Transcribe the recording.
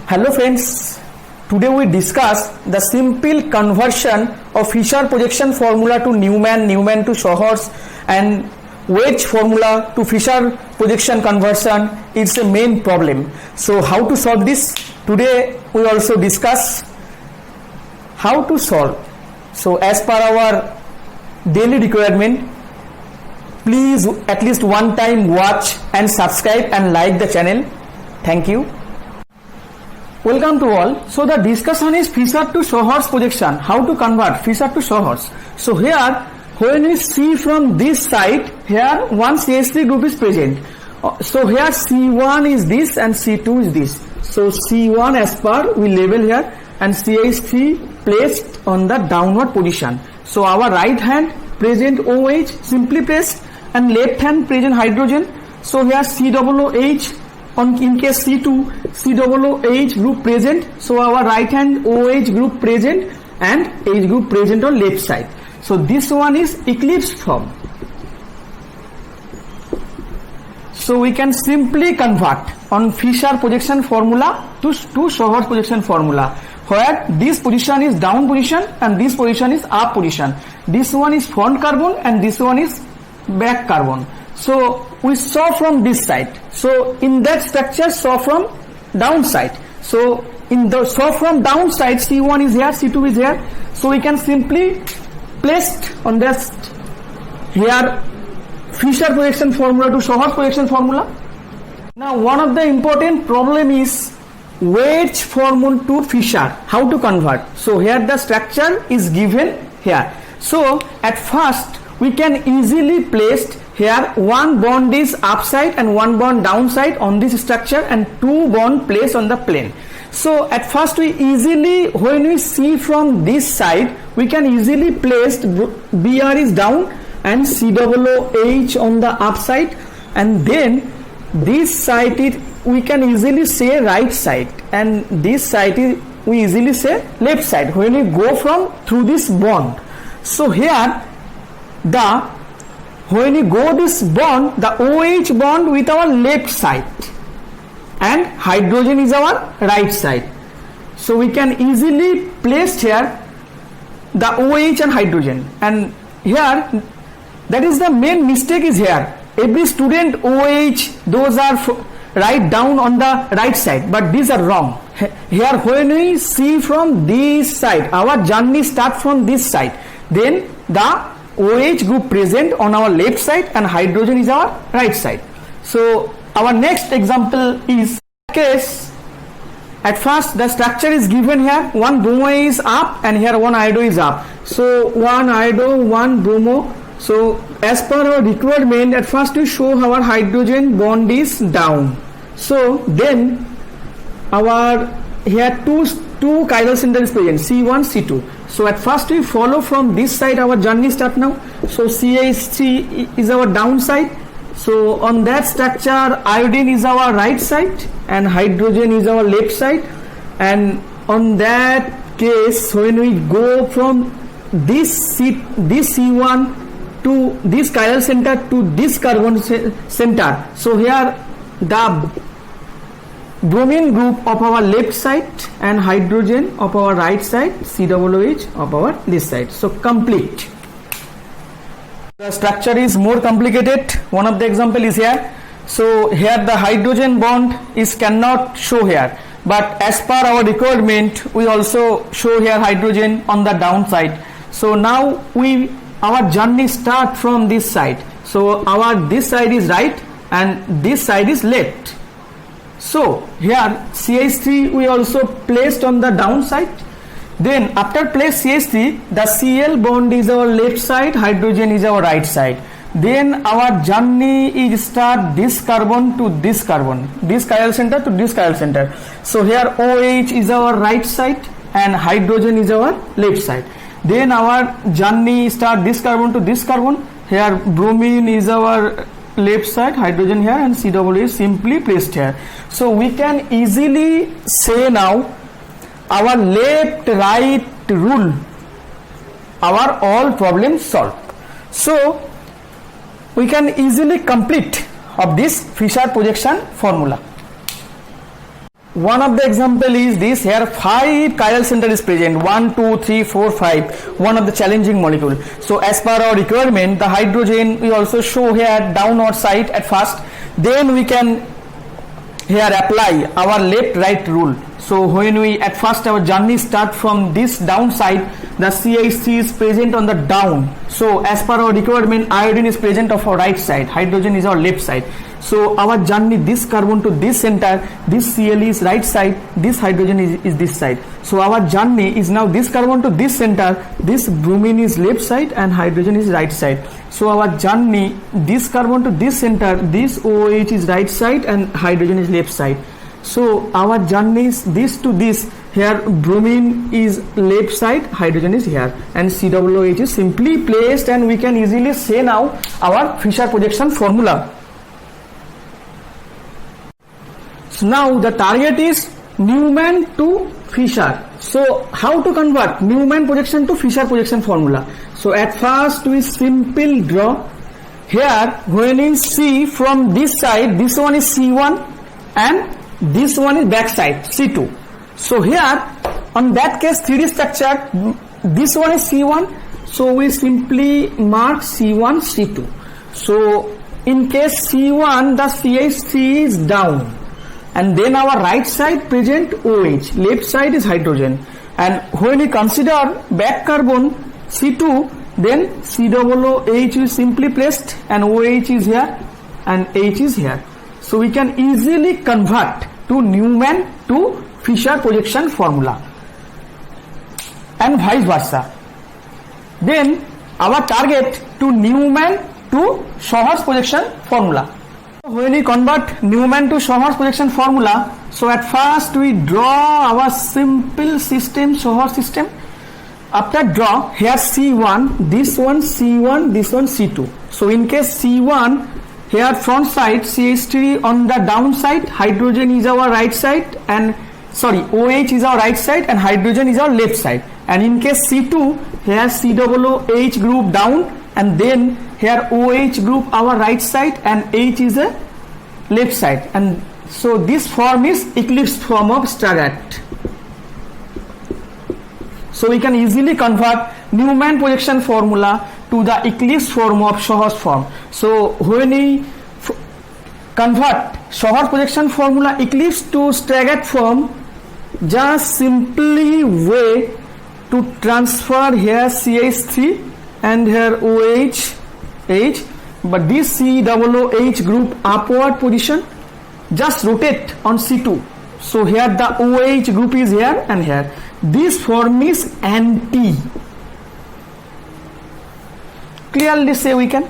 Hello friends, today we discuss the simple conversion of Fisher projection formula to Newman to Schwarz, and wedge formula to Fisher projection conversion is the main problem. So how to solve this? Today we also discuss how to solve. So as per our daily requirement, please at least one time watch and subscribe and like the channel. Thank you. Welcome to all. So the discussion is Fisher to Schwarz projection. How to convert Fisher to Schwarz. So here when we see from this side, here one CH3 group is present. So here C1 is this and C2 is this. So C1 as per we label here and CH3 placed on the downward position. So our right hand present OH simply pressed and left hand present hydrogen. So here COOH in case C2, COOH group present. So our right hand OH group present and H group present on left side. So this one is eclipse form. So we can simply convert on Fisher projection formula to Schwarz projection formula, where this position is down position and this position is up position. This one is front carbon and this one is back carbon. So we saw from this side. So in that structure saw from down side. So in the saw from down side, C1 is here, C2 is here. So we can simply place on this here Fisher projection formula to Schwarz projection formula. Now one of the important problem is wedge formula to Fisher. How to convert? So here the structure is given here. So at first we can easily place here one bond is upside and one bond downside on this structure and two bond placed on the plane. So at first we easily, when we see from this side, we can easily place Br is down and COOH on the upside, and then this side is, we can easily say right side, and this side is, we easily say left side when we go from through this bond. So here when we go this bond, the OH bond with our left side and hydrogen is our right side. So we can easily place here the OH and hydrogen, and here that is the main mistake is here. Every student OH, those are write down on the right side, but these are wrong. Here when we see from this side, our journey start from this side, then the OH group present on our left side and hydrogen is our right side. So our next example is case. At first the structure is given here, one bromo is up and here one iodo is up. So one iodo, one bromo. So as per our requirement, at first we show our hydrogen bond is down. So then our here two chiral center is present, C1, C2. So at first we follow from this side, our journey start now. So CH3 is our down side. So on that structure, iodine is our right side and hydrogen is our left side. And on that case, when we go from this C1 to this chiral center to this carbon center, so here the bromine group of our left side and hydrogen of our right side, COOH of our this side. So complete. The structure is more complicated. One of the example is here. So here the hydrogen bond is cannot show here, but as per our requirement we also show here hydrogen on the downside. So now our journey start from this side. So our this side is right and this side is left. So here CH3 we also placed on the downside. Then after place CH3, the Cl bond is our left side, hydrogen is our right side. Then our journey is start this carbon to this carbon, this chiral center to this chiral center. So here OH is our right side and hydrogen is our left side. Then our journey start this carbon to this carbon. Here bromine is our left side, hydrogen here, and COOH is simply placed here. So we can easily say now our left right rule, our all problems solved. So we can easily complete of this Fisher projection formula. one of the example is this. Here 5 chiral center is present, 1 2 3 4 5, one of the challenging molecule. So as per our requirement, the hydrogen we also show here downward side at first, then we can here apply our left right rule. So when we at first our journey start from this down side, the CH3 is present on the down. So as per our requirement, iodine is present of our right side, hydrogen is our left side. So our journey, this carbon to this center, this Cl is right side, this hydrogen is this side. So our journey is now this carbon to this center, this bromine is left side and hydrogen is right side. So our journey, this carbon to this center, this OH is right side and hydrogen is left side. So our journey is this to this, here bromine is left side, hydrogen is here, and COOH is simply placed, and we can easily say now our Fischer projection formula. So now the target is Newman to Fischer. So how to convert Newman projection to Fischer projection formula? So at first we simply draw here, when we see from this side, this one is C1 and this one is back side C2. So here on that case 3D structure, this one is C1, so we simply mark C1 C2. So in case C1, the CH3 is down, and then our right side present OH, left side is hydrogen, and when we consider back carbon C2, then COOH is simply placed and OH is here and H is here. So we can easily convert to Newman to Fischer projection formula and vice versa. Then our target to Newman to Schwarz projection formula. When we convert Newman to Schwarz projection formula, so at first we draw our simple system, Schwarz system. After draw, here C1, this one C1, this one C2. So in case C1, here front side CH3 on the down side, hydrogen is our right side and OH is our right side and hydrogen is our left side. And in case C2, here COOH group down and then here OH group our right side and H is a left side. And so this form is eclipse form of Stargardt. So we can easily convert Newman projection formula to the eclipse form of Schwarz form. So when we convert Schwarz projection formula eclipse to Stargardt form, just simply way to transfer here CH3 and here OH, H, but this COOH group upward position, just rotate on C2. So here the OH group is here and here. This form is anti. Clearly say we can.